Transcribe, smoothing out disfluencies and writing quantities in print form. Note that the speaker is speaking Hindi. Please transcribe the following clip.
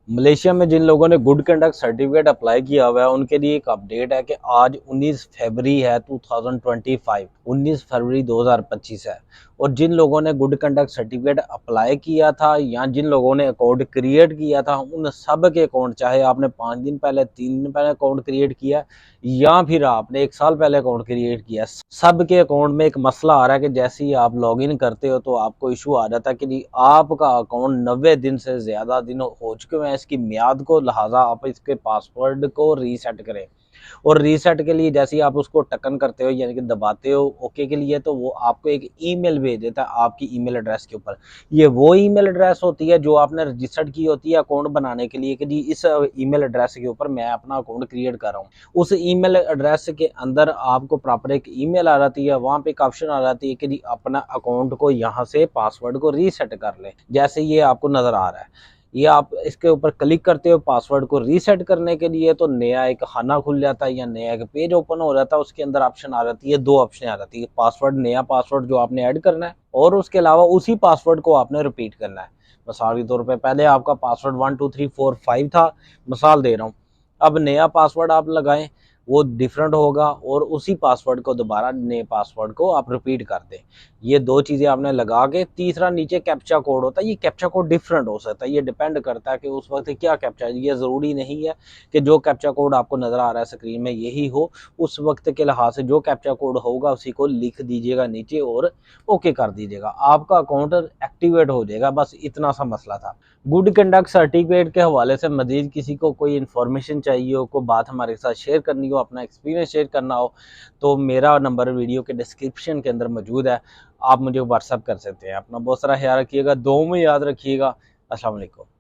मलेशिया में जिन लोगों ने गुड कंडक्ट सर्टिफिकेट अप्लाई किया हुआ है उनके लिए एक अपडेट है कि आज 19 फरवरी है 2025, 19 फरवरी 2025 है। और जिन लोगों ने गुड कंडक्ट सर्टिफिकेट अप्लाई किया था या जिन लोगों ने अकाउंट क्रिएट किया था उन सब के अकाउंट, चाहे आपने 5 दिन पहले 3 दिन पहले अकाउंट क्रिएट किया या फिर आपने 1 साल पहले अकाउंट क्रिएट किया, सब के अकाउंट में एक मसला आ रहा है कि जैसे ही आप लॉगिन करते हो तो आपको इशू आ जाता है कि जी आपका अकाउंट 90 दिन से ज़्यादा दिन हो चुके हैं इसकी मियाद को, लिहाजा आप इसके पासवर्ड को रीसेट करें। और रीसेट के लिए जैसे ही आप उसको टकन करते हो यानी कि दबाते हो ओके के लिए, तो वो आपको एक ईमेल भेज देता है आपकी ईमेल एड्रेस के ऊपर। ये वो ईमेल एड्रेस होती है जो आपने रजिस्टर्ड की होती है अकाउंट बनाने के लिए कि जी इस ईमेल एड्रेस के ऊपर मैं अपना अकाउंट क्रिएट कर रहा हूँ। उस ईमेल एड्रेस के अंदर आपको प्रॉपर एक ईमेल आ जाती है, वहाँ पे एक ऑप्शन आ जाती है कि जी अपना अकाउंट को यहाँ से पासवर्ड को रीसेट कर ले, जैसे ये आपको नजर आ रहा है। ये आप इसके ऊपर क्लिक करते हो पासवर्ड को रीसेट करने के लिए, तो नया एक खाना खुल जाता है या नया एक पेज ओपन हो जाता है। उसके अंदर ऑप्शन आ जाती है, दो ऑप्शन आ जाती है, पासवर्ड, नया पासवर्ड जो आपने ऐड करना है और उसके अलावा उसी पासवर्ड को आपने रिपीट करना है। मिसाल के तौर पे पहले आपका पासवर्ड 1 2 3 4 5 था, मिसाल दे रहा हूँ। अब नया पासवर्ड आप लगाएं, वो डिफरेंट होगा और उसी पासवर्ड को दोबारा नए पासवर्ड को आप रिपीट कर दें। ये दो चीज़ें आपने लगा के, तीसरा नीचे कैप्चा कोड होता है। ये कैप्चा कोड डिफरेंट हो सकता है, ये डिपेंड करता है कि उस वक्त क्या कैप्चा है। ये ज़रूरी नहीं है कि जो कैप्चा कोड आपको नज़र आ रहा है स्क्रीन में यही हो, उस वक्त के लिहाज से जो कैप्चा कोड होगा उसी को लिख दीजिएगा नीचे और ओके कर दीजिएगा, आपका अकाउंट एक्टिवेट हो जाएगा। बस इतना सा मसला था। गुड कंडक्ट सर्टिफिकेट के हवाले से मजीद किसी को कोई इन्फॉर्मेशन चाहिए हो, कोई बात हमारे साथ शेयर करनी हो, अपना एक्सपीरियंस शेयर करना हो, तो मेरा नंबर वीडियो के डिस्क्रिप्शन के अंदर मौजूद है, आप मुझे व्हाट्सअप कर सकते हैं। अपना बहुत सारा ख्याल रखिएगा, दुआ में याद रखिएगा। अस्सलाम वालेकुम।